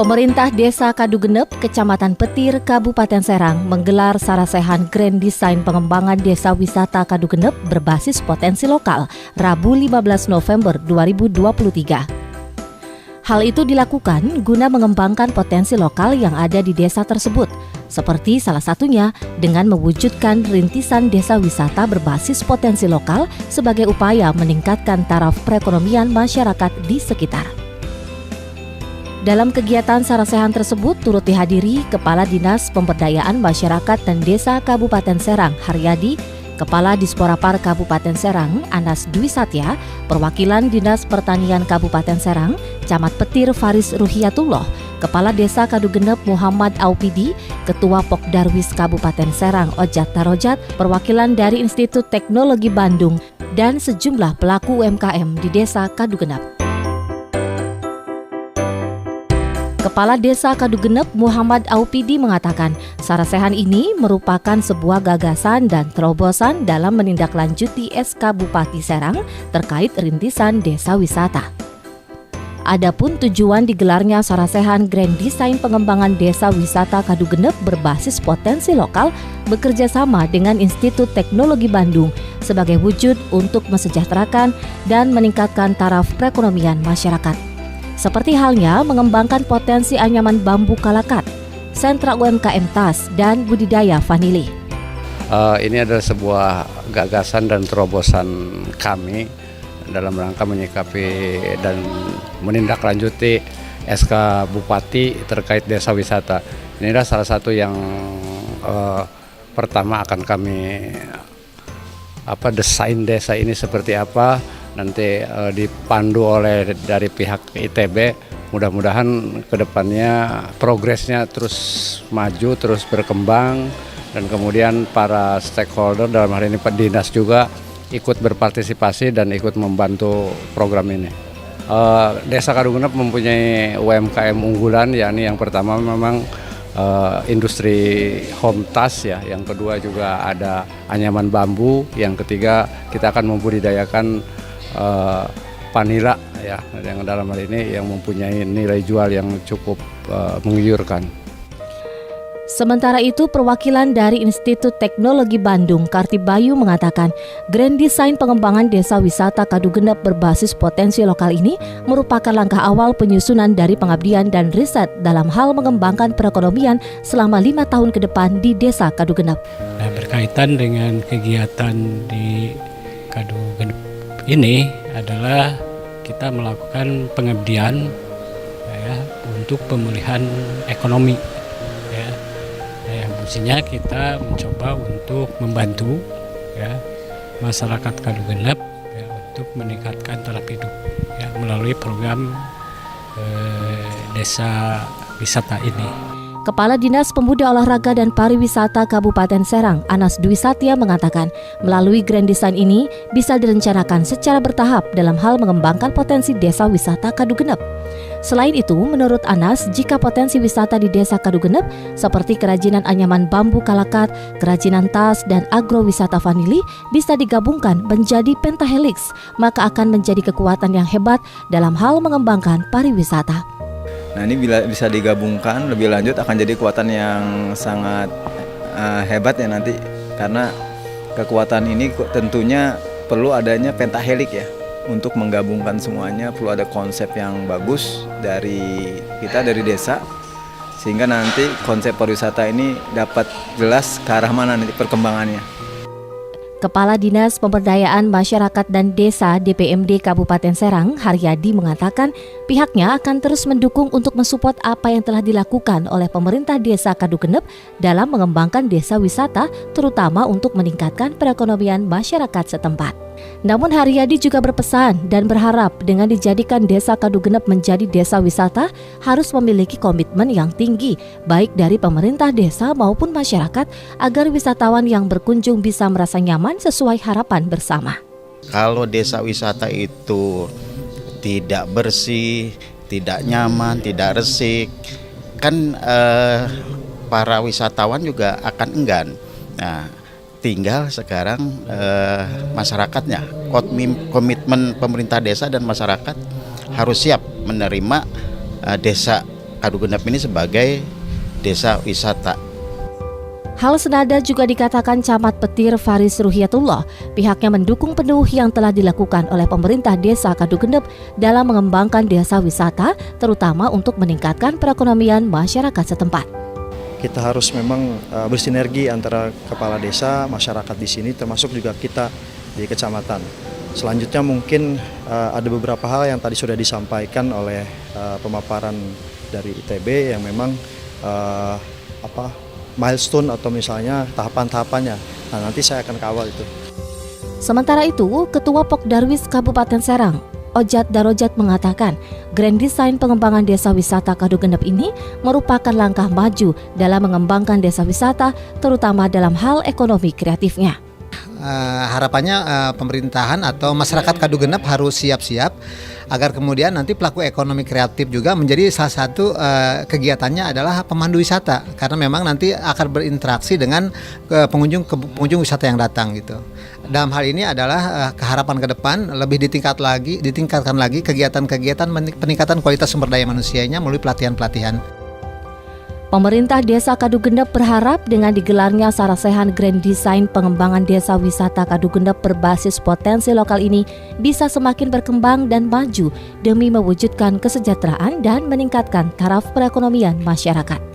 Pemerintah Desa Kadugenep, Kecamatan Petir, Kabupaten Serang menggelar sarasehan Grand Design Pengembangan Desa Wisata Kadugenep berbasis potensi lokal, Rabu 15 November 2023. Hal itu dilakukan guna mengembangkan potensi lokal yang ada di desa tersebut, seperti salah satunya dengan mewujudkan rintisan desa wisata berbasis potensi lokal sebagai upaya meningkatkan taraf perekonomian masyarakat di sekitar. Dalam kegiatan sarasehan tersebut turut dihadiri Kepala Dinas Pemberdayaan Masyarakat dan Desa Kabupaten Serang, Haryadi, Kepala Disporapar Kabupaten Serang, Anas Dwi Satya, perwakilan Dinas Pertanian Kabupaten Serang, Camat Petir Faris Ruhiyatullah, Kepala Desa Kadugenep Muhammad Aupidi, Ketua Pokdarwis Kabupaten Serang Ojat Tarojat, perwakilan dari Institut Teknologi Bandung, dan sejumlah pelaku UMKM di Desa Kadugenep. Kepala Desa Kadugenep Muhammad Aupidi mengatakan, sarasehan ini merupakan sebuah gagasan dan terobosan dalam menindaklanjuti SK Bupati Serang terkait rintisan desa wisata. Adapun tujuan digelarnya sarasehan Grand Design Pengembangan Desa Wisata Kadugenep berbasis potensi lokal bekerja sama dengan Institut Teknologi Bandung sebagai wujud untuk mensejahterakan dan meningkatkan taraf perekonomian masyarakat. Seperti halnya mengembangkan potensi anyaman bambu kalakat, sentra UMKM tas, dan budidaya vanili. Ini adalah sebuah gagasan dan terobosan kami dalam rangka menyikapi dan menindaklanjuti SK Bupati terkait desa wisata. Ini adalah salah satu yang pertama akan kami desain desa ini seperti apa, nanti dipandu oleh dari pihak ITB. Mudah-mudahan kedepannya progresnya terus maju, terus berkembang, dan kemudian para stakeholder dalam hal ini Pak Dinas juga ikut berpartisipasi dan ikut membantu program ini. Desa Kadugenep mempunyai UMKM unggulan, yakni yang pertama memang industri home touch ya, yang kedua juga ada anyaman bambu, yang ketiga kita akan membudidayakan vanila ya, yang dalam hal ini yang mempunyai nilai jual yang cukup menggiurkan. Sementara itu, perwakilan dari Institut Teknologi Bandung, Kartibayu, mengatakan Grand Design pengembangan desa wisata Kadugenep berbasis potensi lokal ini merupakan langkah awal penyusunan dari pengabdian dan riset dalam hal mengembangkan perekonomian selama 5 tahun ke depan di desa Kadugenep. Nah, berkaitan dengan kegiatan di Kadugenep ini adalah kita melakukan pengabdian ya, untuk pemulihan ekonomi. Fungsinya kita mencoba untuk membantu ya, masyarakat Kadugenep ya, untuk meningkatkan taraf hidup ya, melalui program desa wisata ini. Kepala Dinas Pemuda Olahraga dan Pariwisata Kabupaten Serang, Anas Dwi Satya, mengatakan melalui Grand Design ini bisa direncanakan secara bertahap dalam hal mengembangkan potensi desa wisata Kadugenep. Selain itu, menurut Anas, jika potensi wisata di desa Kadugenep seperti kerajinan anyaman bambu kalakat, kerajinan tas, dan agrowisata vanili bisa digabungkan menjadi pentahelix, maka akan menjadi kekuatan yang hebat dalam hal mengembangkan pariwisata. Nah, ini bila bisa digabungkan lebih lanjut akan jadi kekuatan yang sangat hebat ya nanti, karena kekuatan ini tentunya perlu adanya pentahelik ya. Untuk menggabungkan semuanya perlu ada konsep yang bagus dari kita, dari desa, sehingga nanti konsep pariwisata ini dapat jelas ke arah mana nanti perkembangannya. Kepala Dinas Pemberdayaan Masyarakat dan Desa DPMD Kabupaten Serang, Haryadi, mengatakan pihaknya akan terus mendukung untuk mensupport apa yang telah dilakukan oleh pemerintah desa Kadugenep dalam mengembangkan desa wisata, terutama untuk meningkatkan perekonomian masyarakat setempat. Namun Haryadi juga berpesan dan berharap dengan dijadikan desa Kadugenep menjadi desa wisata harus memiliki komitmen yang tinggi baik dari pemerintah desa maupun masyarakat agar wisatawan yang berkunjung bisa merasa nyaman sesuai harapan bersama. Kalau desa wisata itu tidak bersih, tidak nyaman, tidak resik, kan para wisatawan juga akan enggan. Nah, tinggal sekarang masyarakatnya, komitmen pemerintah desa dan masyarakat harus siap menerima desa Kadugenep ini sebagai desa wisata. Hal senada juga dikatakan Camat Petir Faris Ruhiatullah. Pihaknya mendukung penuh yang telah dilakukan oleh pemerintah desa Kadugenep dalam mengembangkan desa wisata, terutama untuk meningkatkan perekonomian masyarakat setempat. Kita harus memang bersinergi antara kepala desa, masyarakat di sini, termasuk juga kita di kecamatan. Selanjutnya mungkin ada beberapa hal yang tadi sudah disampaikan oleh pemaparan dari ITB yang memang milestone atau misalnya tahapan-tahapannya. Nah, nanti saya akan kawal itu. Sementara itu, Ketua Pokdarwis Kabupaten Serang, Ojat Darojat, mengatakan Grand Design pengembangan desa wisata Kadugenep ini merupakan langkah maju dalam mengembangkan desa wisata, terutama dalam hal ekonomi kreatifnya. Harapannya pemerintahan atau masyarakat Kadugenep harus siap-siap agar kemudian nanti pelaku ekonomi kreatif juga menjadi salah satu kegiatannya adalah pemandu wisata, karena memang nanti akan berinteraksi dengan pengunjung wisata yang datang gitu. Dalam hal ini adalah keharapan ke depan lebih ditingkatkan lagi kegiatan-kegiatan peningkatan kualitas sumber daya manusianya melalui pelatihan-pelatihan. Pemerintah Desa Kadugenep berharap dengan digelarnya sarasehan Grand Design pengembangan desa wisata Kadugenep berbasis potensi lokal ini bisa semakin berkembang dan maju demi mewujudkan kesejahteraan dan meningkatkan taraf perekonomian masyarakat.